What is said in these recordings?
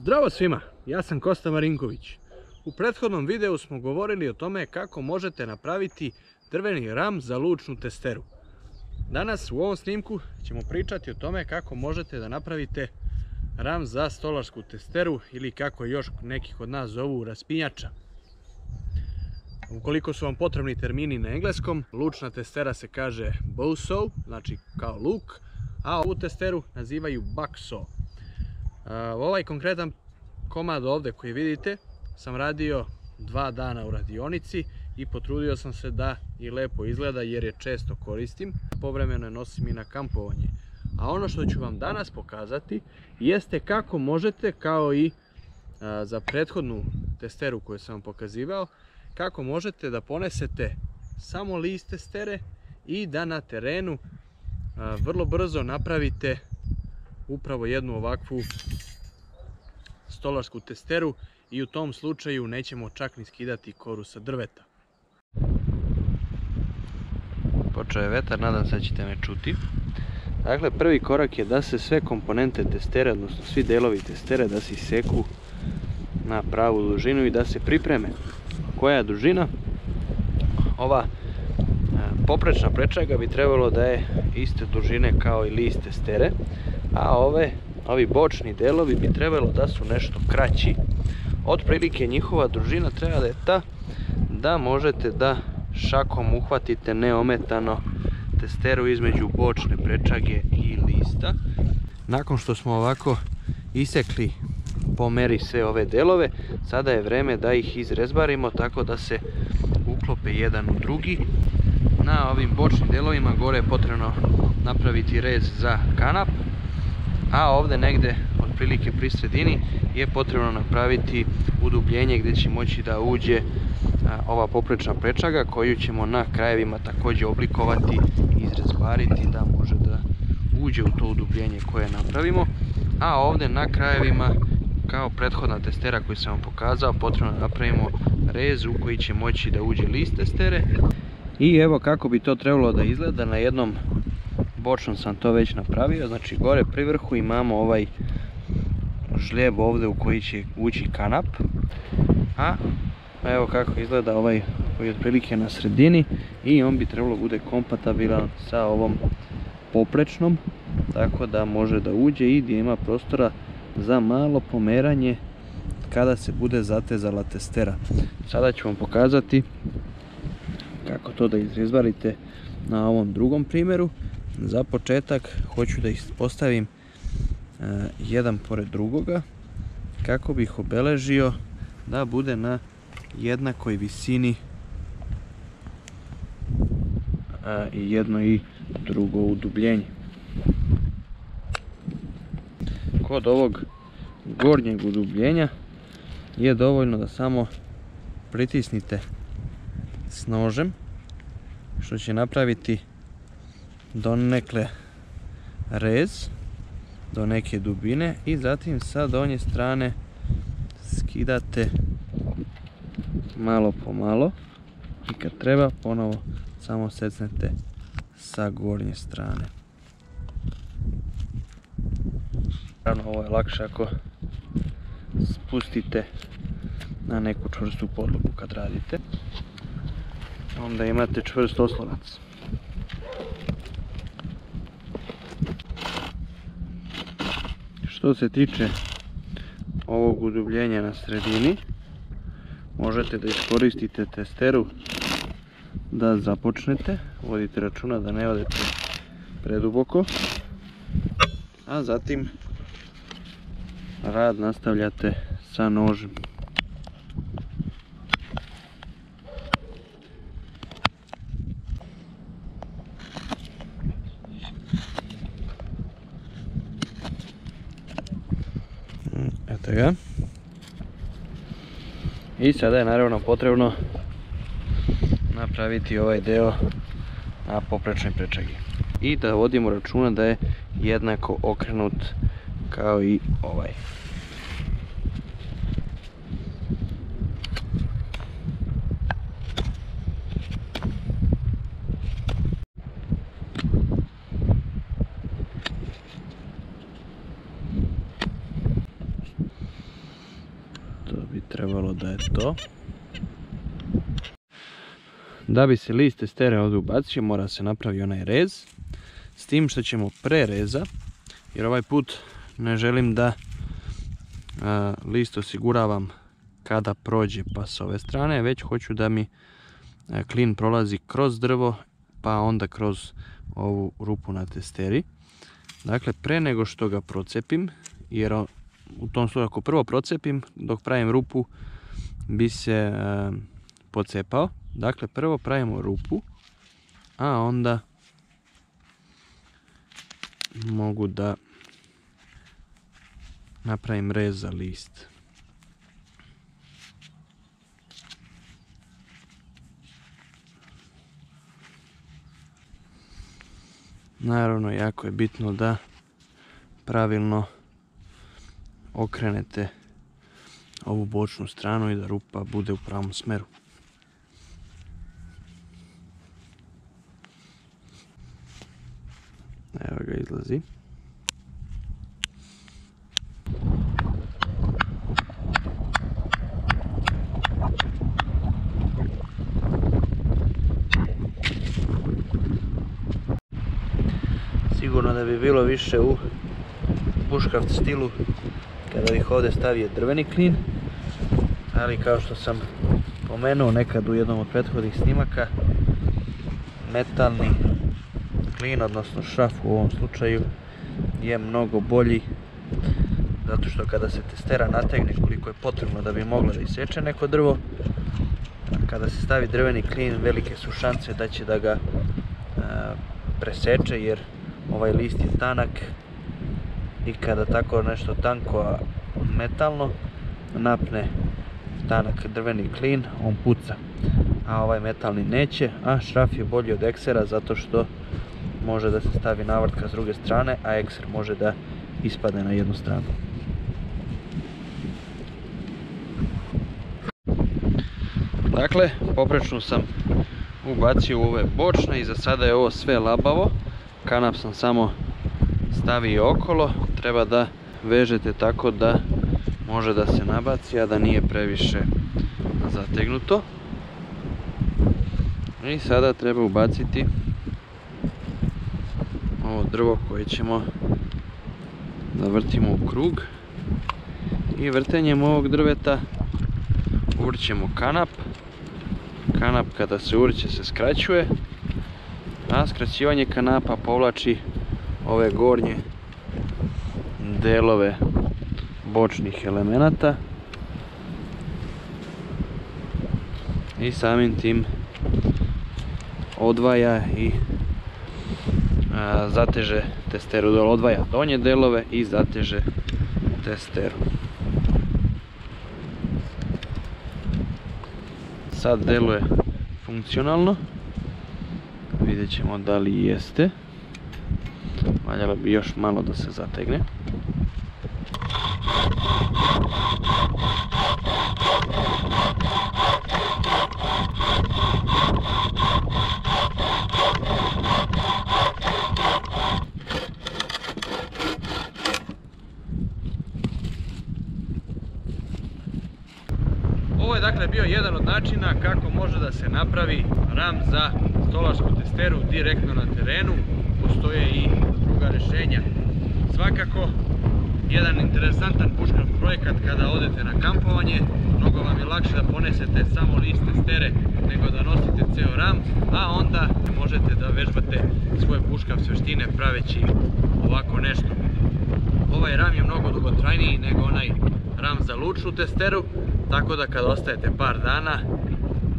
Zdravo svima, ja sam Kosta Marinković. U prethodnom videu smo govorili o tome kako možete napraviti drveni ram za lučnu testeru. Danas u ovom snimku ćemo pričati o tome kako možete da napravite ram za stolarsku testeru ili kako još neki kod nas zovu raspinjača. Ukoliko su vam potrebni termini na engleskom, lučna testera se kaže bow saw, znači kao luk, a ovu testeru nazivaju buck saw. Ovaj konkretan komad ovdje koji vidite sam radio 2 dana u radionici i potrudio sam se da i lepo izgleda jer je često koristim, povremeno je nosim i na kampovanje. A ono što ću vam danas pokazati jeste kako možete, kao i za prethodnu testeru koju sam vam pokazivao, kako možete da ponesete samo list testere i da na terenu vrlo brzo napravite upravo jednu ovakvu stolarsku testeru i u tom slučaju nećemo čak ni skidati koru sa drveta. Počeo je vetar, nadam se da ćete me čuti. Dakle, prvi korak je da se sve komponente testere, odnosno svi delovi testere, da se iseku na pravu dužinu i da se pripreme. Koja je dužina? Ova poprečna prečaga bi trebalo da je iste dužine kao i list testere, a ovi bočni delovi bi trebalo da su nešto kraći. Otprilike njihova dužina treba da je ta da možete da šakom uhvatite neometano testeru između bočne prečage i lista. Nakon što smo ovako isekli po meri sve ove delove, sada je vreme da ih izrezbarimo tako da se uklope jedan u drugi. Na ovim bočnim delovima gore je potrebno napraviti rez za kanap, a ovdje negdje otprilike pri sredini je potrebno napraviti udubljenje gdje će moći da uđe ova poprečna prečaga koju ćemo na krajevima također oblikovati i izrezbariti da može da uđe u to udubljenje koje napravimo. A ovdje na krajevima, kao prethodna testera koju sam vam pokazao, potrebno da napravimo rez u koji će moći da uđe list testere. I evo kako bi to trebalo da izgleda. Na jednom bočnom sam to već napravio, znači gore pri vrhu imamo ovaj žlijeb ovdje u koji će ući kanap, a evo kako izgleda ovaj koji je otprilike na sredini i on bi trebalo bude kompatibilan sa ovom poprečnom, tako da može da uđe i gdje ima prostora za malo pomeranje kada se bude zatezala testera. Sada ću vam pokazati kako to da izrezbarite na ovom drugom primjeru. Za početak hoću da ih postavim jedan pored drugoga kako bih obeležio da bude na jednakoj visini i jedno i drugo udubljenje. Kod ovog gornjeg udubljenja je dovoljno da samo pritisnite s nožem, što će napraviti donekle rez do neke dubine i zatim sa donje strane skidate malo po malo i kad treba ponovo samo secnete sa gornje strane. Naravno, ovo je lakše ako spustite na neku čvrstu podlogu kad radite, onda imate čvrst oslonac. Što se tiče ovog udubljenja na sredini, možete da iskoristite testeru da započnete, vodite računa da ne odete preduboko, a zatim rad nastavljate sa nožem. Eto ga. I sada je naravno potrebno napraviti ovaj deo na poprečnoj prečagi i da vodimo računa da je jednako okrenut kao i ovaj. To bi trebalo da je to. Da bi se list testere ovdje ubacio, mora se napraviti onaj rez. S tim što ćemo prereza, jer ovaj put ne želim da list osiguravam kada prođe pa s ove strane, već hoću da mi klin prolazi kroz drvo pa onda kroz ovu rupu na testeri. Dakle, pre nego što ga procepim, jer u tom slučaju ako prvo procepim, dok pravim rupu bi se pocepao. Dakle, prvo pravimo rupu, a onda mogu da napravim rez za list. Naravno, jako je bitno da pravilno okrenete ovu bočnu stranu i da rupa bude u pravom smeru. Evo ga, izlazi. Sigurno da bi bilo više u buškaft stilu kada bih ovdje stavio drveni klin, ali kao što sam pomenuo nekad u jednom od prethodnih snimaka, metalni klin, odnosno šraf u ovom slučaju, je mnogo bolji, zato što kada se testera nategne koliko je potrebno da bi mogla da iseče neko drvo, kada se stavi drveni klin, velike su šanse da će da ga preseče, jer ovaj list je tanak i kada tako nešto tanko, a metalno napne tanak drveni klin, on puca, a ovaj metalni neće. A šraf je bolji od eksera zato što može da se stavi navrtka s druge strane, a ekser može da ispade na jednu stranu. Dakle, poprečnu sam ubacio u ove bočne i za sada je ovo sve labavo. Kanap sam samo stavio okolo, treba da vežete tako da može da se nabaci, a da nije previše zategnuto. I sada treba ubaciti ovo drvo koje ćemo da vrtimo u krug i vrtenjem ovog drveta uvrćemo kanap. Kanap kada se uvrće se skraćuje, a skraćivanje kanapa povlači ove gornje delove bočnih elemenata i samim tim odvaja i zateže testeru, odvaja donje delove i zateže testeru. Sad deluje funkcionalno, vidjet ćemo da li jeste. Valjalo bi još malo da se zategne. Ovo je dakle bio jedan od načina kako može da se napravi ram za stolarsku testeru direktno na terenu. Postoje i druga rješenja. Svakako jedan interesantan buškraft projekat kada odete na kampovanje. Mnogo vam je lakše da ponesete samo list testere nego da nosite ceo ram, a onda možete da vežbate svoje buškraft veštine praveći ovako nešto. Ovaj ram je mnogo dugotrajniji nego onaj ram za lučnu testeru, tako da kada ostajete par dana,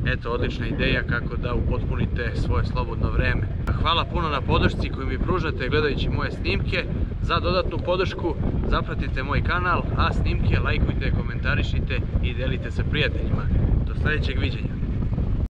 eto, odlična ideja kako da upotpunite svoje slobodno vreme. Hvala puno na podršci koju mi pružate gledajući moje snimke. Za dodatnu podršku zapratite moj kanal, a snimke lajkujte, komentarišite i delite sa prijateljima. Do sljedećeg viđenja.